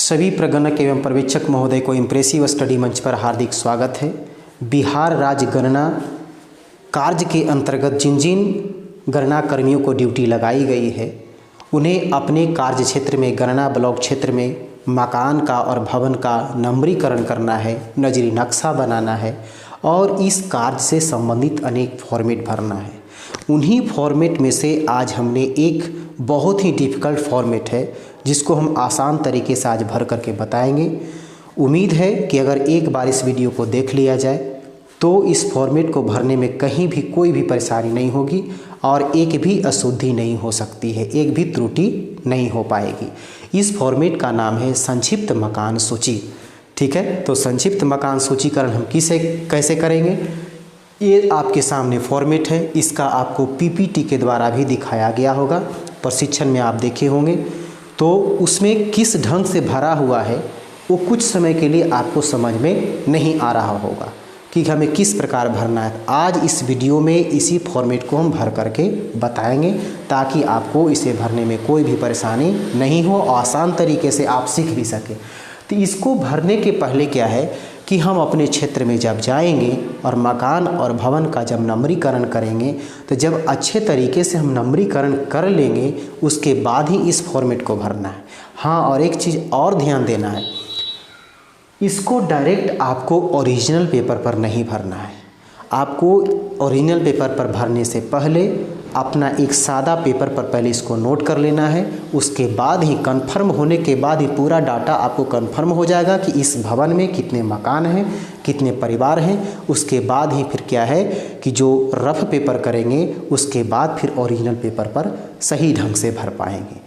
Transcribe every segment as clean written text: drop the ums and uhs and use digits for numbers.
सभी प्रगणक एवं पर्यवेक्षक महोदय को इम्प्रेसिव स्टडी मंच पर हार्दिक स्वागत है। बिहार राज्य गणना कार्य के अंतर्गत जिन जिन गणना कर्मियों को ड्यूटी लगाई गई है उन्हें अपने कार्य क्षेत्र में गणना ब्लॉक क्षेत्र में मकान का और भवन का नंबरीकरण करना है, नजरी नक्शा बनाना है और इस कार्य से संबंधित अनेक फॉर्मेट भरना है। उन्हीं फॉर्मेट में से आज हमने एक बहुत ही डिफ़िकल्ट फॉर्मेट है जिसको हम आसान तरीके से आज भर करके बताएंगे। उम्मीद है कि अगर एक बार इस वीडियो को देख लिया जाए तो इस फॉर्मेट को भरने में कहीं भी कोई भी परेशानी नहीं होगी और एक भी अशुद्धि नहीं हो सकती है, एक भी त्रुटि नहीं हो पाएगी। इस फॉर्मेट का नाम है संक्षिप्त मकान सूची। ठीक है, तो संक्षिप्त मकान सूचीकरण हम कैसे करेंगे, ये आपके सामने फॉर्मेट है। इसका आपको पीपीटी के द्वारा भी दिखाया गया होगा, प्रशिक्षण में आप देखे होंगे। तो उसमें किस ढंग से भरा हुआ है वो कुछ समय के लिए आपको समझ में नहीं आ रहा होगा कि हमें किस प्रकार भरना है। आज इस वीडियो में इसी फॉर्मेट को हम भर करके बताएंगे ताकि आपको इसे भरने में कोई भी परेशानी नहीं हो, आसान तरीके से आप सीख भी सकें। तो इसको भरने के पहले क्या है कि हम अपने क्षेत्र में जब जाएंगे और मकान और भवन का जब नंबरीकरण करेंगे तो जब अच्छे तरीके से हम नंबरीकरण कर लेंगे उसके बाद ही इस फॉर्मेट को भरना है। हाँ, और एक चीज़ और ध्यान देना है, इसको डायरेक्ट आपको ओरिजिनल पेपर पर नहीं भरना है। आपको ओरिजिनल पेपर पर भरने से पहले अपना एक सादा पेपर पर पहले इसको नोट कर लेना है। उसके बाद ही कंफर्म होने के बाद ही पूरा डाटा आपको कंफर्म हो जाएगा कि इस भवन में कितने मकान हैं, कितने परिवार हैं। उसके बाद ही फिर क्या है कि जो रफ पेपर करेंगे उसके बाद फिर ओरिजिनल पेपर पर सही ढंग से भर पाएंगे।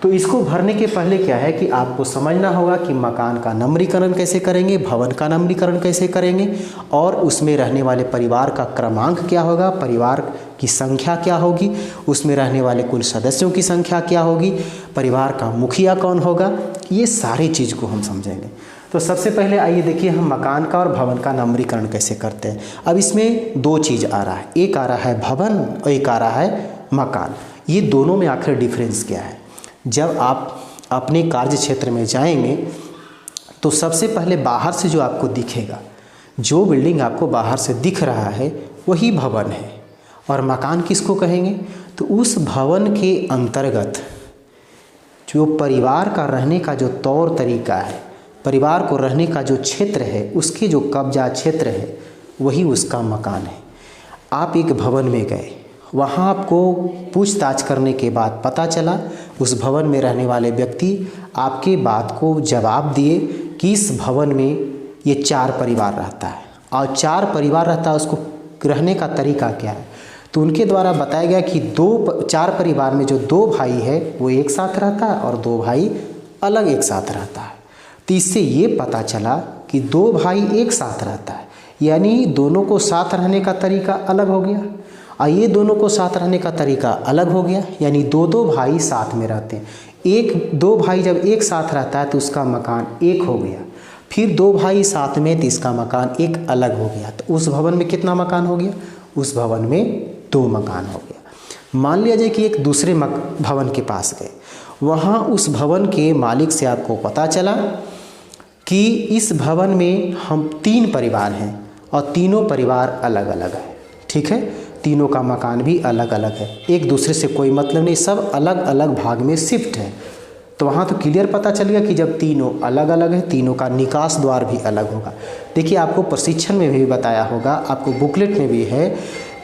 तो इसको भरने के पहले क्या है कि आपको समझना होगा कि मकान का नंबरीकरण कैसे करेंगे, भवन का नंबरीकरण कैसे करेंगे और उसमें रहने वाले परिवार का क्रमांक क्या होगा, परिवार की संख्या क्या होगी, उसमें रहने वाले कुल सदस्यों की संख्या क्या होगी, परिवार का मुखिया कौन होगा, ये सारी चीज़ को हम समझेंगे। तो सबसे पहले आइए देखिए हम मकान का और भवन का नंबरीकरण कैसे करते हैं। अब इसमें दो चीज़ आ रहा है, एक आ रहा है भवन और एक आ रहा है मकान। ये दोनों में आखिर डिफरेंस क्या है। जब आप अपने कार्य क्षेत्र में जाएंगे तो सबसे पहले बाहर से जो आपको दिखेगा, जो बिल्डिंग आपको बाहर से दिख रहा है वही भवन है। और मकान किसको कहेंगे, तो उस भवन के अंतर्गत जो परिवार का रहने का जो तौर तरीका है, परिवार को रहने का जो क्षेत्र है, उसके जो कब्जा क्षेत्र है वही उसका मकान है। आप एक भवन में गए, वहाँ आपको पूछताछ करने के बाद पता चला उस भवन में रहने वाले व्यक्ति आपके बात को जवाब दिए कि इस भवन में ये 4 परिवार रहता है और 4 परिवार रहता है, उसको रहने का तरीका क्या है। तो उनके द्वारा बताया गया कि 4 परिवार में जो 2 भाई है वो एक साथ रहता है और 2 भाई अलग एक साथ रहता है। तो इससे ये पता चला कि 2 भाई एक साथ रहता है, यानी दोनों को साथ रहने का तरीका अलग हो गया और ये दोनों को साथ रहने का तरीका अलग हो गया, यानी 2 भाई साथ में रहते हैं। 2 भाई जब एक साथ रहता है तो उसका मकान एक हो गया, फिर 2 भाई साथ में तो इसका मकान एक अलग हो गया। तो उस भवन में कितना मकान हो गया, उस भवन में 2 मकान हो गया। मान लिया जाए कि एक दूसरे भवन के पास गए, वहाँ उस भवन के मालिक से आपको पता चला कि इस भवन में हम 3 परिवार हैं और तीनों परिवार अलग अलग है। ठीक है, तीनों का मकान भी अलग अलग है, एक दूसरे से कोई मतलब नहीं, सब अलग अलग भाग में शिफ्ट है। तो वहाँ तो क्लियर पता चल गया कि जब तीनों अलग अलग है, तीनों का निकास द्वार भी अलग होगा। देखिए आपको प्रशिक्षण में भी बताया होगा, आपको बुकलेट में भी है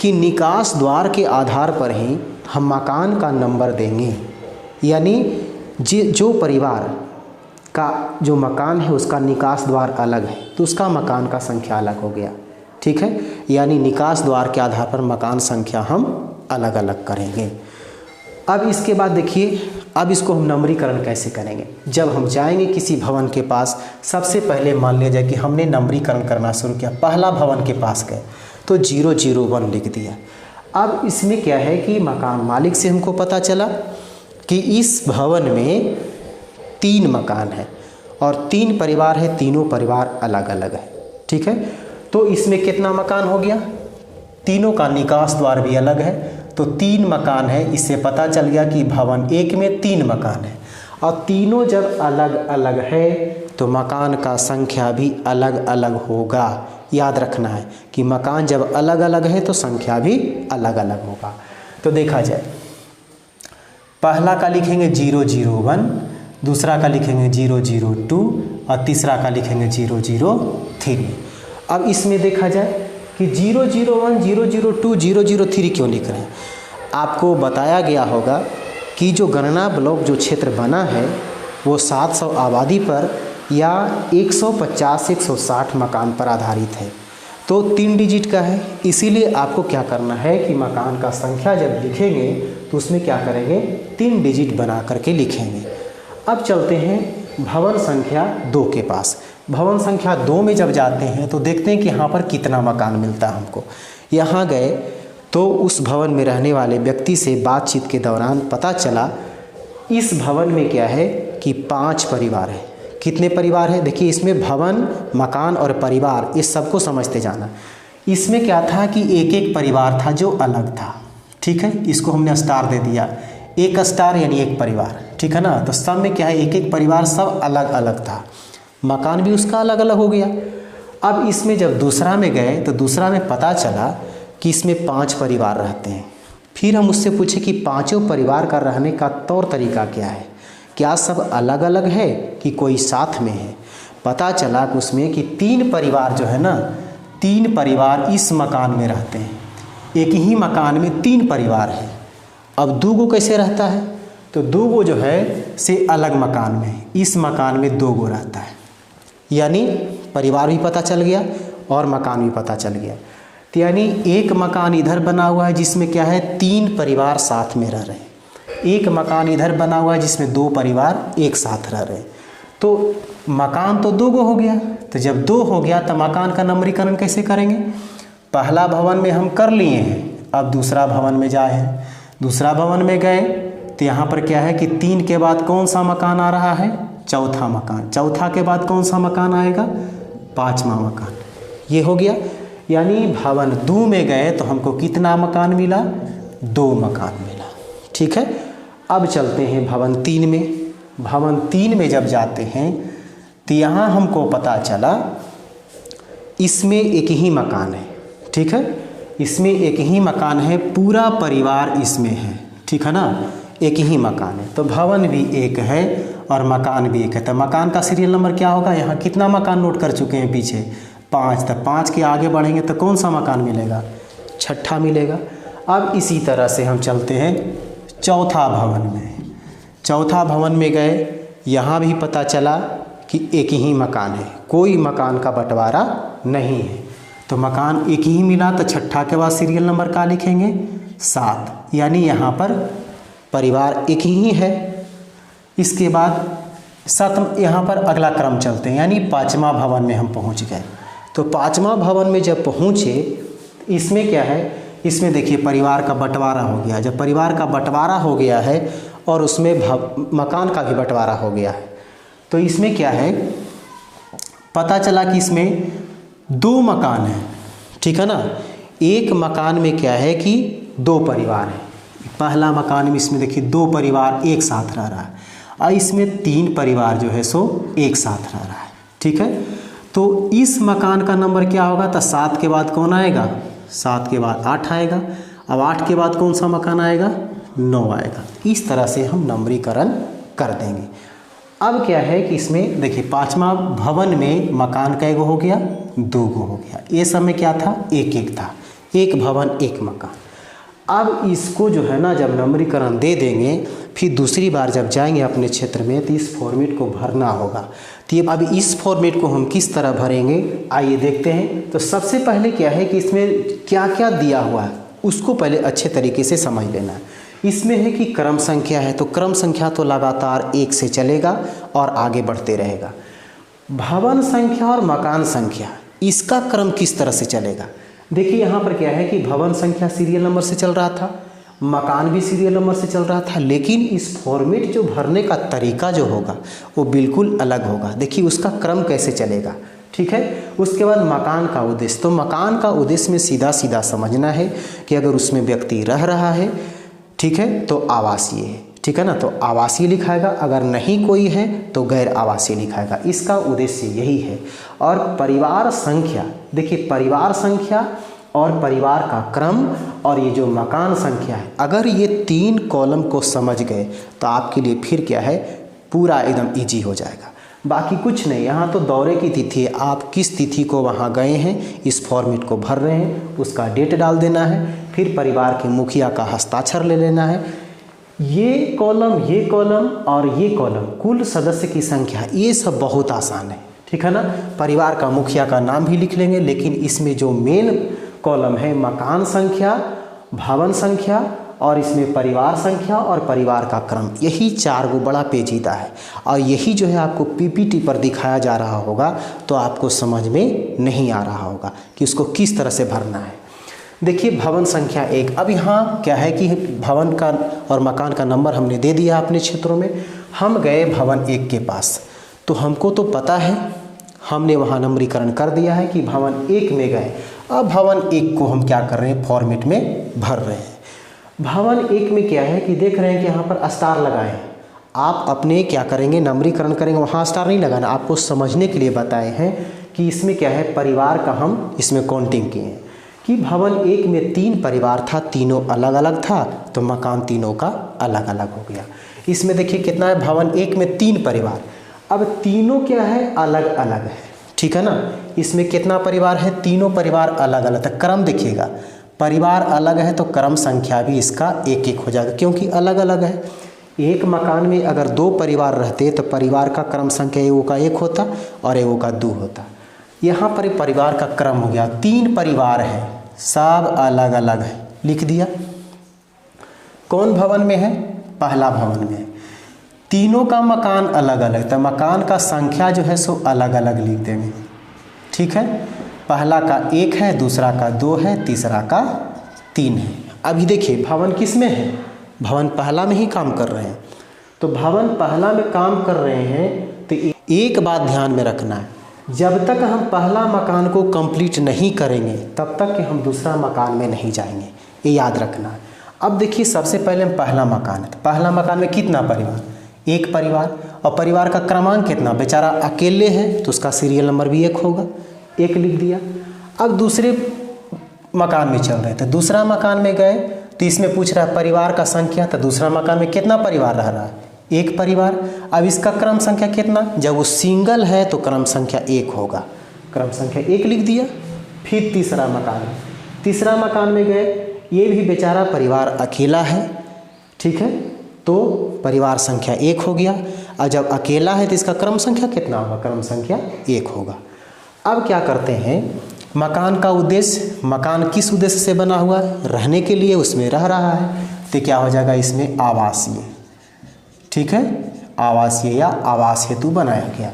कि निकास द्वार के आधार पर ही हम मकान का नंबर देंगे। यानी जो परिवार का जो मकान है उसका निकास द्वार अलग है तो उसका मकान का संख्या अलग हो गया। ठीक है, यानी निकास द्वार के आधार पर मकान संख्या हम अलग अलग करेंगे। अब इसके बाद देखिए, अब इसको हम नंबरीकरण कैसे करेंगे। जब हम जाएंगे किसी भवन के पास, सबसे पहले मान लिया जाए कि हमने नंबरीकरण करना शुरू किया, पहला भवन के पास गए तो 001 लिख दिया। अब इसमें क्या है कि मकान मालिक से हमको पता चला कि इस भवन में 3 मकान है और 3 परिवार है, तीनों परिवार अलग अलग है। ठीक है, तो इसमें कितना मकान हो गया, तीनों का निकास द्वार भी अलग है तो 3 मकान है। इससे पता चल गया कि भवन 1 में 3 मकान है और तीनों जब अलग अलग है तो मकान का संख्या भी अलग अलग होगा। याद रखना है कि मकान जब अलग अलग है तो संख्या भी अलग अलग होगा। तो देखा जाए, पहला का लिखेंगे 001, दूसरा का लिखेंगे 002 और तीसरा का लिखेंगे 003। अब इसमें देखा जाए कि 001, 002, 003 क्यों लिख रहे हैं। आपको बताया गया होगा कि जो गणना ब्लॉक जो क्षेत्र बना है वो 700 आबादी पर या 150-160 मकान पर आधारित है, तो 3 डिजिट का है। इसीलिए आपको क्या करना है कि मकान का संख्या जब लिखेंगे तो उसमें क्या करेंगे, 3 डिजिट बना करके लिखेंगे। अब चलते हैं भवन संख्या 2 के पास। भवन संख्या 2 में जब जाते हैं तो देखते हैं कि यहाँ पर कितना मकान मिलता है हमको। यहाँ गए तो उस भवन में रहने वाले व्यक्ति से बातचीत के दौरान पता चला इस भवन में क्या है कि 5 परिवार है। कितने परिवार है, देखिए इसमें भवन, मकान और परिवार इस सबको समझते जाना। इसमें क्या था कि एक एक परिवार था जो अलग था, ठीक है, इसको हमने स्टार दे दिया, 1 स्टार यानी 1 परिवार, ठीक है ना। तो सब में क्या है, एक एक परिवार सब अलग अलग था, मकान भी उसका अलग अलग हो गया। अब इसमें जब दूसरा में गए तो दूसरा में पता चला कि इसमें 5 परिवार रहते हैं। फिर हम उससे पूछे कि पांचों परिवार का रहने का तौर तरीका क्या है, क्या सब अलग अलग है कि कोई साथ में है। पता चला कि उसमें कि 3 परिवार जो है ना, 3 परिवार इस मकान में रहते हैं। एक ही मकान में 3 परिवार है। अब 2 गो कैसे रहता है, तो 2 गो जो है से अलग मकान में, इस मकान में 2 गो रहता है, यानी परिवार भी पता चल गया और मकान भी पता चल गया। तो यानी एक मकान इधर बना हुआ है जिसमें क्या है 3 परिवार साथ में रह रहे हैं, एक मकान इधर बना हुआ है जिसमें 2 परिवार एक साथ रह रहे हैं। तो मकान तो 2 गो हो गया। तो जब 2 हो गया तो मकान का नंबरीकरण कैसे करेंगे, पहला भवन में हम कर लिए हैं, अब दूसरा भवन में जाए हैं। दूसरा भवन में गए तो यहाँ पर क्या है कि 3 के बाद कौन सा मकान आ रहा है, चौथा मकान। चौथा के बाद कौन सा मकान आएगा, 5वां मकान। ये हो गया, यानी भवन 2 में गए तो हमको कितना मकान मिला, 2 मकान मिला, ठीक है। अब चलते हैं भवन 3 में। भवन 3 में जब जाते हैं तो यहाँ हमको पता चला इसमें एक ही मकान है, ठीक है, इसमें एक ही मकान है, पूरा परिवार इसमें है, ठीक है ना, एक ही मकान है। तो भवन भी एक है और मकान भी एक है। तो मकान का सीरियल नंबर क्या होगा, यहाँ कितना मकान नोट कर चुके हैं पीछे, 5। तो 5 के आगे बढ़ेंगे तो कौन सा मकान मिलेगा, 6ठा मिलेगा। अब इसी तरह से हम चलते हैं चौथा भवन में। चौथा भवन में गए, यहाँ भी पता चला कि एक ही मकान है, कोई मकान का बंटवारा नहीं है। तो मकान एक ही मिला, तो 6ठा के बाद सीरियल नंबर का लिखेंगे 7, यानी यहाँ पर परिवार एक ही है। इसके बाद 7 यहाँ पर अगला क्रम चलते हैं, यानी 5वां भवन में हम पहुँच गए। तो 5वां भवन में जब पहुँचे, इसमें क्या है, इसमें देखिए परिवार का बंटवारा हो गया। जब परिवार का बंटवारा हो गया है और उसमें मकान का भी बंटवारा हो गया है, तो इसमें क्या है, पता चला कि इसमें 2 मकान हैं, ठीक है ना। एक मकान में क्या है कि 2 परिवार हैं। पहला मकान में इसमें देखिए 2 परिवार एक साथ रह रहा है और इसमें 3 परिवार जो है सो एक साथ रह रहा है, ठीक है। तो इस मकान का नंबर क्या होगा, तो 7 के बाद कौन आएगा, 7 के बाद 8 आएगा। अब 8 के बाद कौन सा मकान आएगा, 9 आएगा। इस तरह से हम नंबरीकरण कर देंगे। अब क्या है कि इसमें देखिए 5वां भवन में मकान का एगो हो गया, 2 गो हो गया। ये सब में क्या था, 1-1 था, 1 भवन 1 मकान। अब इसको जो है ना जब नंबरीकरण दे देंगे, फिर दूसरी बार जब जाएंगे अपने क्षेत्र में तो इस फॉर्मेट को भरना होगा। तो ये अब इस फॉर्मेट को हम किस तरह भरेंगे, आइए देखते हैं। तो सबसे पहले क्या है कि इसमें क्या क्या दिया हुआ है उसको पहले अच्छे तरीके से समझ लेना है। इसमें है कि क्रम संख्या है, तो क्रम संख्या तो लगातार 1 से चलेगा और आगे बढ़ते रहेगा। भवन संख्या और मकान संख्या, इसका क्रम किस तरह से चलेगा, देखिए यहाँ पर क्या है कि भवन संख्या सीरियल नंबर से चल रहा था, मकान भी सीरियल नंबर से चल रहा था, लेकिन इस फॉर्मेट जो भरने का तरीका जो होगा वो बिल्कुल अलग होगा। देखिए उसका क्रम कैसे चलेगा, ठीक है। उसके बाद मकान का उद्देश्य, तो मकान का उद्देश्य में सीधा सीधा समझना है कि अगर उसमें व्यक्ति रह रहा है, ठीक है, तो आवासीय है, ठीक है ना। तो आवासीय लिखाएगा, अगर नहीं कोई है तो गैर आवासीय लिखाएगा। इसका उद्देश्य यही है। और परिवार संख्या, देखिए परिवार संख्या और परिवार का क्रम और ये जो मकान संख्या है, अगर ये 3 कॉलम को समझ गए तो आपके लिए फिर क्या है, पूरा एकदम इजी हो जाएगा। बाकी कुछ नहीं, यहाँ तो दौरे की तिथि है, आप किस तिथि को वहाँ गए हैं इस फॉर्मेट को भर रहे हैं, उसका डेट डाल देना है, फिर परिवार के मुखिया का हस्ताक्षर ले लेना है। ये कॉलम और ये कॉलम, कुल सदस्य की संख्या, ये सब बहुत आसान है, ठीक है ना। परिवार का मुखिया का नाम भी लिख लेंगे, लेकिन इसमें जो मेन कॉलम है मकान संख्या, भवन संख्या और इसमें परिवार संख्या और परिवार का क्रम, यही 4 गो बड़ा पेचीदा है। और यही जो है आपको पीपीटी पर दिखाया जा रहा होगा तो आपको समझ में नहीं आ रहा होगा कि उसको किस तरह से भरना है। देखिए भवन संख्या 1, अब यहाँ क्या है कि भवन का और मकान का नंबर हमने दे दिया अपने क्षेत्रों में। हम गए भवन 1 के पास, तो हमको तो पता है, हमने वहाँ नंबरीकरण कर दिया है कि भवन 1 में गए। अब भवन 1 को हम क्या कर रहे हैं, फॉर्मेट में भर रहे हैं। भवन 1 में क्या है कि देख रहे हैं कि यहाँ पर स्टार लगाए हैं। आप अपने क्या करेंगे, नंबरीकरण करेंगे, वहाँ स्टार नहीं लगाना, आपको समझने के लिए बताए हैं कि इसमें क्या है, परिवार का हम इसमें काउंटिंग किए हैं कि भवन 1 में 3 परिवार था, तीनों अलग अलग था, तो मकान तीनों का अलग अलग हो गया। इसमें देखिए कितना है, भवन 1 में 3 परिवार, अब तीनों क्या है, अलग अलग है, ठीक है ना। इसमें कितना परिवार है, तीनों परिवार अलग अलग, तो क्रम देखिएगा, परिवार अलग है तो क्रम संख्या भी इसका 1-1 हो जाएगा, क्योंकि अलग अलग है। एक मकान में अगर 2 परिवार रहते तो परिवार का क्रम संख्या एगो का 1 होता और एगो का 2 होता। यहाँ पर परिवार का क्रम हो गया, 3 परिवार है, सब अलग अलग है, लिख दिया। कौन भवन में है, पहला भवन में है, तीनों का मकान अलग अलग, तो मकान का संख्या जो है सो अलग अलग लिख देंगे, ठीक है। पहला का 1 है, दूसरा का 2 है, तीसरा का 3 है। अभी देखिए भवन किस में है, भवन पहला में ही काम कर रहे हैं, तो भवन पहला में काम कर रहे हैं तो एक बात ध्यान में रखना है, जब तक हम पहला मकान को कंप्लीट नहीं करेंगे तब तक कि हम दूसरा मकान में नहीं जाएंगे, ये याद रखना है। अब देखिए सबसे पहले हम पहला मकान है, तो पहला मकान में कितना परिवार, 1 परिवार, और परिवार का क्रमांक कितना, बेचारा अकेले है तो उसका सीरियल नंबर भी 1 होगा, 1 लिख दिया। अब दूसरे मकान में चल रहे थे, दूसरा मकान में गए तो इसमें पूछ रहा है परिवार का संख्या, तो दूसरा मकान में कितना परिवार रह रहा है, 1 परिवार। अब इसका क्रम संख्या कितना, जब वो सिंगल है तो क्रम संख्या 1 होगा, क्रम संख्या 1 लिख दिया। फिर तीसरा मकान में गए, ये भी बेचारा परिवार अकेला है, ठीक है, तो परिवार संख्या 1 हो गया। और जब अकेला है तो इसका क्रम संख्या कितना होगा, क्रम संख्या 1 होगा। अब क्या करते हैं, मकान का उद्देश्य, मकान किस उद्देश्य से बना हुआ है, रहने के लिए, उसमें रह रहा है, तो क्या हो जाएगा इसमें आवासीय, ठीक है, आवासीय या आवास हेतु बनाया गया,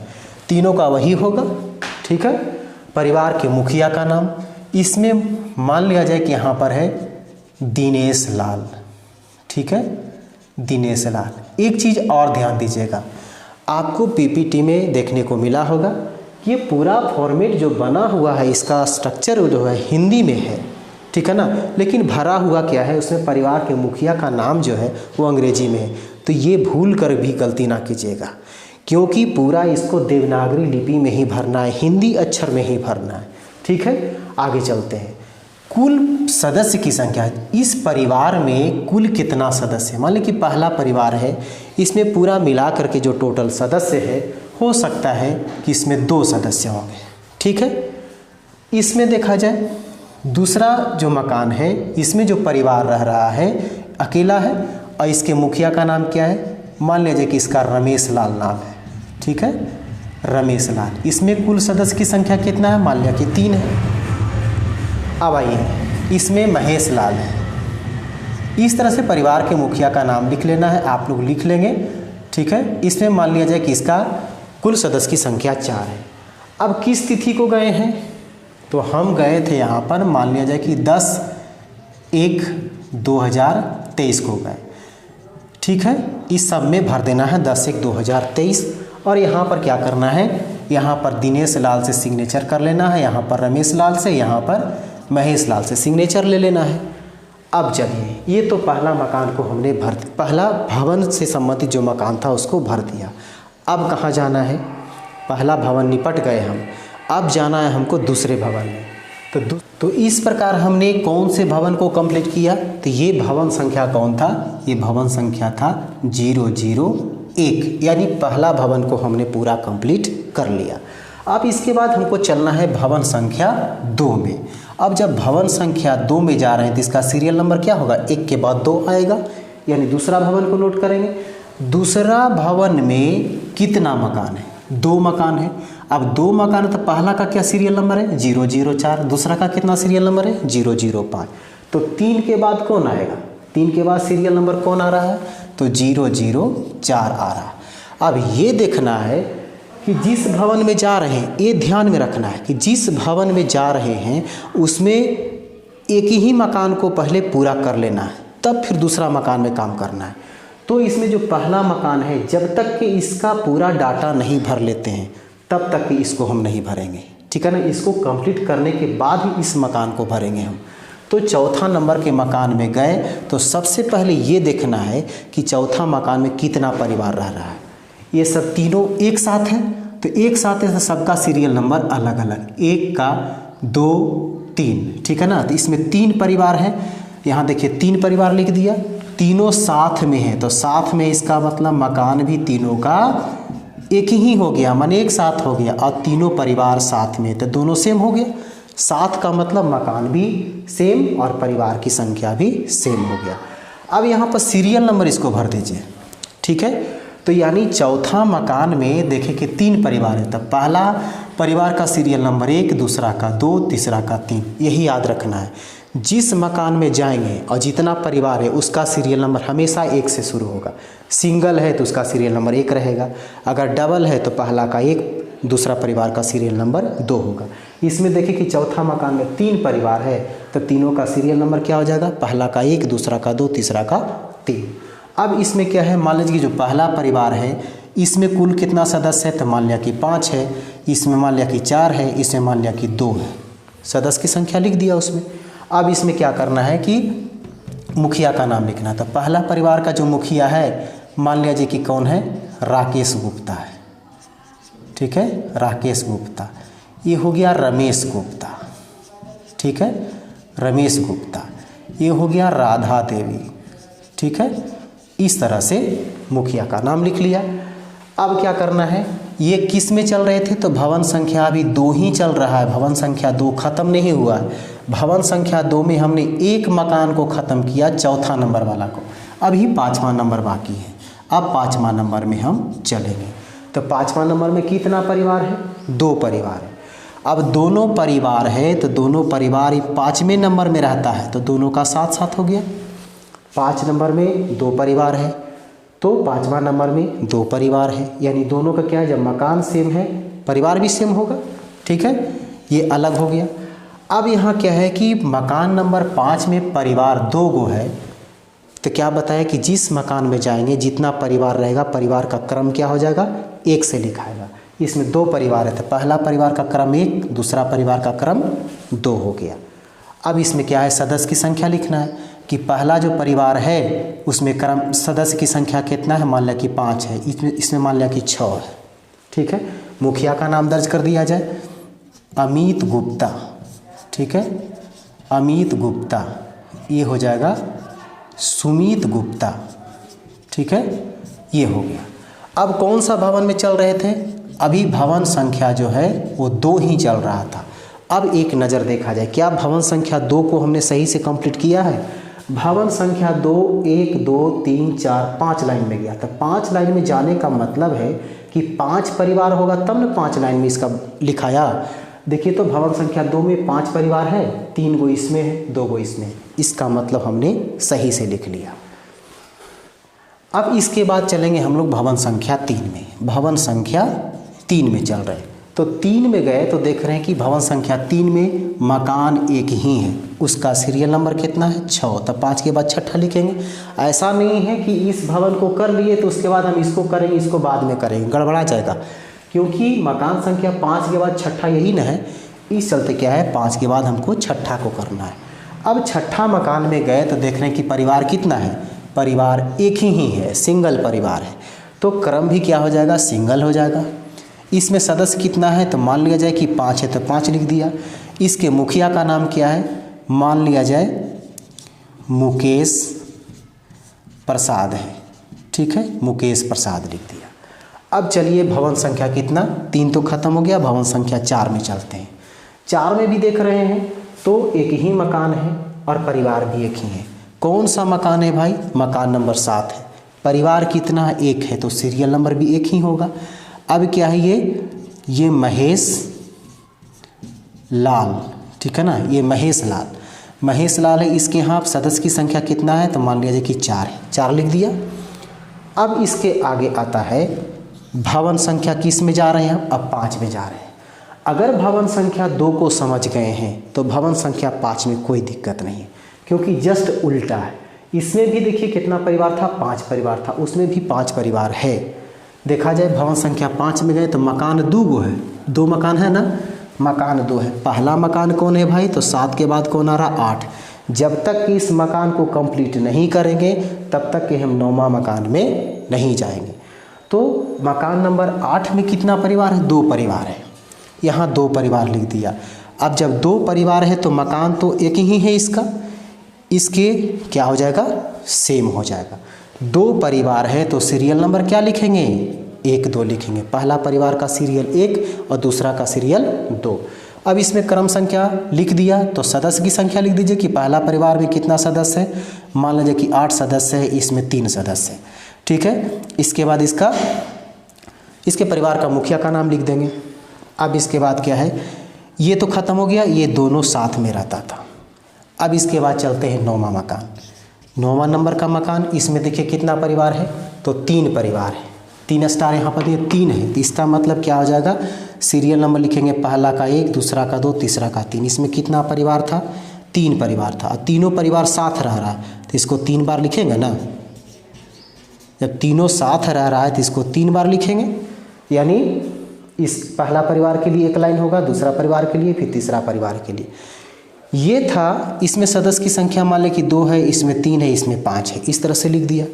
तीनों का वही होगा, ठीक है। परिवार के मुखिया का नाम, इसमें मान लिया जाए कि यहाँ पर है दिनेश लाल, ठीक है, दिनेश लाल। एक चीज़ और ध्यान दीजिएगा, आपको पीपीटी में देखने को मिला होगा, ये पूरा फॉर्मेट जो बना हुआ है इसका स्ट्रक्चर जो है हिंदी में है, ठीक है ना, लेकिन भरा हुआ क्या है, उसमें परिवार के मुखिया का नाम जो है वो अंग्रेजी में है। तो ये भूल कर भी गलती ना कीजिएगा, क्योंकि पूरा इसको देवनागरी लिपि में ही भरना है, हिंदी अक्षर में ही भरना है, ठीक है। आगे चलते हैं, कुल सदस्य की संख्या, इस परिवार में कुल कितना सदस्य है, मान लीजिए कि पहला परिवार है, इसमें पूरा मिला करके जो टोटल सदस्य है, हो सकता है कि इसमें 2 सदस्य होंगे, ठीक है। इसमें देखा जाए दूसरा जो मकान है, इसमें जो परिवार रह रहा है अकेला है, और इसके मुखिया का नाम क्या है, मान लीजिए कि इसका रमेश लाल नाम है, ठीक है, रमेश लाल। इसमें कुल सदस्य की संख्या कितना है, मान लिया कि 3 है। अब आइए, इसमें महेश लाल है। इस तरह से परिवार के मुखिया का नाम लिख लेना है, आप लोग लिख लेंगे, ठीक है। इसमें मान लिया जाए कि इसका कुल सदस्य की संख्या 4 है। अब किस तिथि को गए हैं, तो हम गए थे यहाँ पर, मान लिया जाए कि 10/1/2023 को गए, ठीक है। इस सब में भर देना है 10/1/2023, और यहाँ पर क्या करना है, यहाँ पर दिनेश लाल से सिग्नेचर कर लेना है, यहाँ पर रमेश लाल से, यहाँ पर महेश लाल से सिग्नेचर ले लेना है। अब चलिए, ये तो पहला मकान को हमने पहला भवन से संबंधित जो मकान था उसको भर दिया। अब कहाँ जाना है? पहला भवन निपट गए हम, अब जाना है हमको दूसरे भवन में। तो इस प्रकार हमने कौन से भवन को कंप्लीट किया? तो ये भवन संख्या कौन था? ये भवन संख्या था 001, यानी पहला भवन को हमने पूरा कंप्लीट कर लिया। अब इसके बाद हमको चलना है भवन संख्या 2 में। अब जब भवन संख्या 2 में जा रहे हैं तो इसका सीरियल नंबर क्या होगा? 1 के बाद 2 आएगा, यानी दूसरा भवन को नोट करेंगे। दूसरा भवन में कितना मकान है? 2 मकान है। अब 2 मकान है तो पहला का क्या सीरियल नंबर है? 004। दूसरा का कितना सीरियल नंबर है? 005। तो 3 के बाद कौन आएगा? 3 के बाद सीरियल नंबर कौन आ रहा है? तो 004 आ रहा है। अब ये देखना है कि जिस भवन में जा रहे हैं, ये ध्यान में रखना है कि जिस भवन में जा रहे हैं उसमें एक ही मकान को पहले पूरा कर लेना है, तब फिर दूसरा मकान में काम करना है। तो इसमें जो पहला मकान है, जब तक कि इसका पूरा डाटा नहीं भर लेते हैं तब तक कि इसको हम नहीं भरेंगे, ठीक है ना। इसको कंप्लीट करने के बाद ही इस मकान को भरेंगे हम। तो चौथा नंबर के मकान में गए तो सबसे पहले ये देखना है कि चौथा मकान में कितना परिवार रह रहा है। ये सब तीनों एक साथ हैं, तो एक साथ है तो सबका सीरियल नंबर अलग अलग, 1 का 2 3, ठीक है ना। तो इसमें 3 परिवार हैं, यहाँ देखिए 3 परिवार लिख दिया, तीनों साथ में है तो साथ में इसका मतलब मकान भी तीनों का एक ही हो गया, माने एक साथ हो गया। और तीनों परिवार साथ में तो दोनों सेम हो गया। साथ का मतलब मकान भी सेम और परिवार की संख्या भी सेम हो गया। अब यहाँ पर सीरियल नंबर इसको भर दीजिए, ठीक है। तो यानी चौथा मकान में देखें कि 3 परिवार है, तो पहला परिवार का सीरियल नंबर 1, दूसरा का 2, तीसरा का 3, यही याद रखना है। जिस मकान में जाएंगे और जितना परिवार है उसका सीरियल नंबर हमेशा 1 से शुरू होगा। सिंगल है तो उसका सीरियल नंबर 1 रहेगा, अगर डबल है तो पहला का 1, दूसरा परिवार का सीरियल नंबर 2 होगा। इसमें देखिए कि चौथा मकान में 3 परिवार है तो तीनों का सीरियल नंबर क्या हो जाएगा? पहला का 1, दूसरा का 2, तीसरा का 3। अब इसमें क्या है, मान लीजिए जो पहला परिवार है इसमें कुल कितना सदस्य है? तो मान लिया कि 5 है, इसमें मान लिया कि 4 है, इसमें मान लिया कि 2 है, सदस्य की संख्या लिख दिया उसमें। अब इसमें क्या करना है कि मुखिया का नाम लिखना। तो पहला परिवार का जो मुखिया है मान लिया जी कि कौन है? राकेश गुप्ता है, ठीक है, राकेश गुप्ता। ये हो गया रमेश गुप्ता, ठीक है, रमेश गुप्ता। ये हो गया राधा देवी, ठीक है। इस तरह से मुखिया का नाम लिख लिया। अब क्या करना है, ये किस में चल रहे थे? तो भवन संख्या अभी 2 ही चल रहा है, भवन संख्या 2 खत्म नहीं हुआ है। भवन संख्या 2 में हमने एक मकान को ख़त्म किया, चौथा नंबर वाला को, अभी 5वां नंबर बाकी है। अब 5वां नंबर में हम चलेंगे। तो 5वां नंबर में कितना परिवार है? 2 परिवार है। अब दोनों परिवार है तो दोनों परिवार 5वें नंबर में रहता है, तो दोनों का साथ साथ हो गया। 5 नंबर में 2 परिवार है तो 5वां नंबर में 2 परिवार है, यानी दोनों का क्या है? जब मकान सेम है परिवार भी सेम होगा, ठीक है। ये अलग हो गया। अब यहाँ क्या है कि मकान नंबर 5 में परिवार 2 गो है, तो क्या बताया कि जिस मकान में जाएंगे जितना परिवार रहेगा परिवार का क्रम क्या हो जाएगा? 1 से लिखाएगा। इसमें 2 परिवार है तो पहला परिवार का क्रम 1, दूसरा परिवार का क्रम 2 हो गया। अब इसमें क्या है? सदस्य की संख्या लिखना है कि पहला जो परिवार है उसमें क्रम सदस्य की संख्या कितना है? मान लिया कि 5 है, इसमें मान लिया कि 6 है, ठीक है। मुखिया का नाम दर्ज कर दिया जाए, अमित गुप्ता, ठीक है, अमित गुप्ता। ये हो जाएगा सुमित गुप्ता, ठीक है, ये हो गया। अब कौन सा भवन में चल रहे थे? अभी भवन संख्या जो है वो 2 ही चल रहा था। अब एक नज़र देखा जाए, क्या भवन संख्या 2 को हमने सही से कंप्लीट किया है? भवन संख्या 2 1 2 3 4 5 लाइन में गया था। 5 लाइन में जाने का मतलब है कि 5 परिवार होगा तब ना 5 लाइन में इसका लिखाया। देखिए तो भवन संख्या 2 में 5 परिवार है, 3 गो इसमें है, 2 गो इसमें, इसका मतलब हमने सही से लिख लिया। अब इसके बाद चलेंगे हम लोग भवन संख्या 3 में। भवन संख्या 3 में चल रहे हैं तो 3 में गए तो देख रहे हैं कि भवन संख्या 3 में मकान एक ही है, उसका सीरियल नंबर कितना है? 6। तो 5 के बाद 6ठा लिखेंगे। ऐसा नहीं है कि इस भवन को कर लिए तो उसके बाद हम इसको करेंगे, इसको बाद में करेंगे, गड़बड़ा जाएगा, क्योंकि मकान संख्या 5 के बाद 6ठा यही ना है। इस चलते क्या है 5 के बाद हमको 6ठा को करना है। अब छठा मकान में गए तो देख रहे हैं कि परिवार कितना है, परिवार एक ही है, सिंगल परिवार है, तो क्रम भी क्या हो जाएगा, सिंगल हो जाएगा। इसमें सदस्य कितना है तो मान लिया जाए कि 5 है तो 5 लिख दिया। इसके मुखिया का नाम क्या है, मान लिया जाए मुकेश प्रसाद है, ठीक है, मुकेश प्रसाद लिख दिया। अब चलिए भवन संख्या कितना, 3 तो खत्म हो गया, भवन संख्या 4 में चलते हैं। 4 में भी देख रहे हैं तो एक ही मकान है और परिवार भी एक ही है। कौन सा मकान है भाई, मकान नंबर 7 है। परिवार कितना है, 1 है, तो सीरियल नंबर भी 1 ही होगा। अब क्या है ये महेश लाल, ठीक है ना, ये महेश लाल है। इसके यहाँ सदस्य की संख्या कितना है तो मान लिया जाए कि 4 है, 4 लिख दिया। अब इसके आगे आता है भवन संख्या, किस में जा रहे हैं हम, अब 5 में जा रहे हैं। अगर भवन संख्या 2 को समझ गए हैं तो भवन संख्या 5 में कोई दिक्कत नहीं है, क्योंकि जस्ट उल्टा है। इसमें भी देखिए कितना परिवार था, 5 परिवार था, उसमें भी 5 परिवार है। देखा जाए भवन संख्या 5 में गए तो मकान 2 है, 2 मकान है ना, मकान 2 है। पहला मकान कौन है भाई, तो 7 के बाद कौन आ रहा, 8। जब तक कि इस मकान को कंप्लीट नहीं करेंगे तब तक कि हम 9वां मकान में नहीं जाएंगे। तो मकान नंबर 8 में कितना परिवार है, 2 परिवार है, यहाँ 2 परिवार लिख दिया। अब जब 2 परिवार है तो मकान तो एक ही है, इसके क्या हो जाएगा, सेम हो जाएगा। 2 परिवार है तो सीरियल नंबर क्या लिखेंगे, 1 2 लिखेंगे। पहला परिवार का सीरियल 1 और दूसरा का सीरियल 2। अब इसमें क्रम संख्या लिख दिया तो सदस्य की संख्या लिख दीजिए कि पहला परिवार में कितना सदस्य है, मान लीजिए कि 8 सदस्य है, इसमें 3 सदस्य है, ठीक है। इसके बाद इसके परिवार का मुखिया का नाम लिख देंगे। अब इसके बाद क्या है, ये तो ख़त्म हो गया, ये दोनों साथ में रहता था। अब इसके बाद चलते हैं 9वां मकान, 9वां नंबर का मकान। इसमें देखिए कितना परिवार है, तो 3 परिवार है, 3 स्टार यहाँ पर ये 3 है, तो इसका मतलब क्या हो जाएगा, सीरियल नंबर लिखेंगे, पहला का 1, दूसरा का 2, तीसरा का 3। इसमें कितना परिवार था, 3 परिवार था, और तीनों परिवार साथ रह रहा है तो इसको 3 बार लिखेंगे ना। जब तीनों साथ रह रहा है तो इसको 3 बार लिखेंगे, यानी इस पहला परिवार के लिए 1 लाइन होगा, दूसरा परिवार के लिए, फिर तीसरा परिवार के लिए। ये था, इसमें सदस्य की संख्या मान लें कि 2 है, इसमें 3 है, इसमें 5 है, इस तरह से लिख दिया।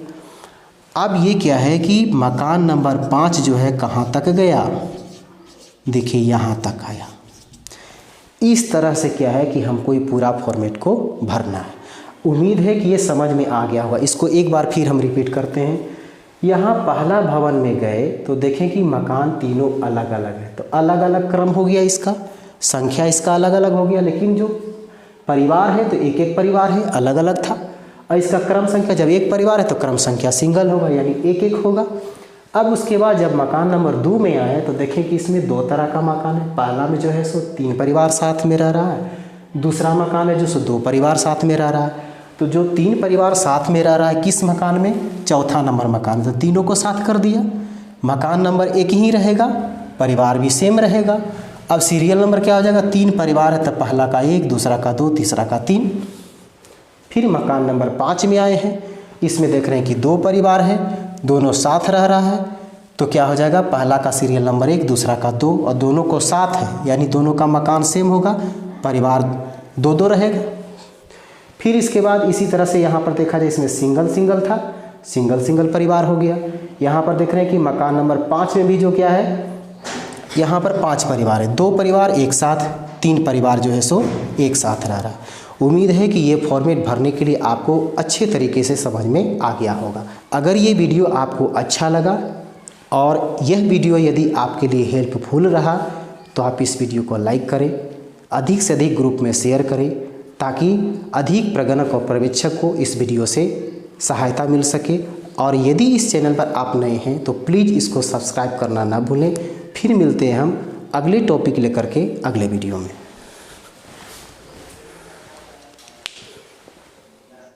अब ये क्या है कि मकान नंबर 5 जो है कहाँ तक गया, देखिए यहाँ तक आया। इस तरह से क्या है कि हमको ये पूरा फॉर्मेट को भरना है। उम्मीद है कि ये समझ में आ गया होगा। इसको एक बार फिर हम रिपीट करते हैं। यहाँ पहला भवन में गए तो देखें कि मकान तीनों अलग अलग है, तो अलग अलग क्रम हो गया, इसका संख्या इसका अलग अलग हो गया, लेकिन जो परिवार है तो एक एक परिवार है, अलग अलग था। और इसका क्रम संख्या, जब एक परिवार है तो क्रम संख्या सिंगल होगा, यानी 1 1 होगा। अब उसके बाद जब मकान नंबर 2 में आए तो देखें कि इसमें 2 तरह का मकान है। पहला में जो है सो 3 परिवार साथ में रह रहा है, दूसरा मकान है जो सो 2 परिवार साथ में रह रहा है। तो जो 3 परिवार साथ में रह रहा है किस मकान में, चौथा नंबर मकान, तो तीनों को साथ कर दिया। मकान नंबर 1 ही रहेगा, परिवार भी सेम रहेगा। अब सीरियल नंबर क्या हो जाएगा, 3 परिवार है तो पहला का 1, दूसरा का 2, तीसरा का 3। फिर मकान नंबर 5 में आए हैं, इसमें देख रहे हैं कि 2 परिवार हैं, दोनों साथ रह रहा है, तो क्या हो जाएगा, पहला का सीरियल नंबर 1, दूसरा का 2, और दोनों को साथ है, यानी दोनों का मकान सेम होगा, परिवार 2 2 रहेगा। फिर इसके बाद इसी तरह से यहाँ पर देखा जाए, इसमें सिंगल था, सिंगल परिवार हो गया। यहाँ पर देख रहे हैं कि मकान नंबर 5 में भी जो क्या है, यहाँ पर 5 परिवार है, 2 परिवार एक साथ, 3 परिवार जो है सो एक साथ रह रहा है। उम्मीद है कि ये फॉर्मेट भरने के लिए आपको अच्छे तरीके से समझ में आ गया होगा। अगर ये वीडियो आपको अच्छा लगा और यह वीडियो यदि आपके लिए हेल्पफुल रहा तो आप इस वीडियो को लाइक करें, अधिक से अधिक ग्रुप में शेयर करें, ताकि अधिक प्रगणक और पर्यवेक्षक को इस वीडियो से सहायता मिल सके। और यदि इस चैनल पर आप नए हैं तो प्लीज़ इसको सब्सक्राइब करना ना भूलें। फिर मिलते हैं हम अगले टॉपिक लेकर के अगले वीडियो में।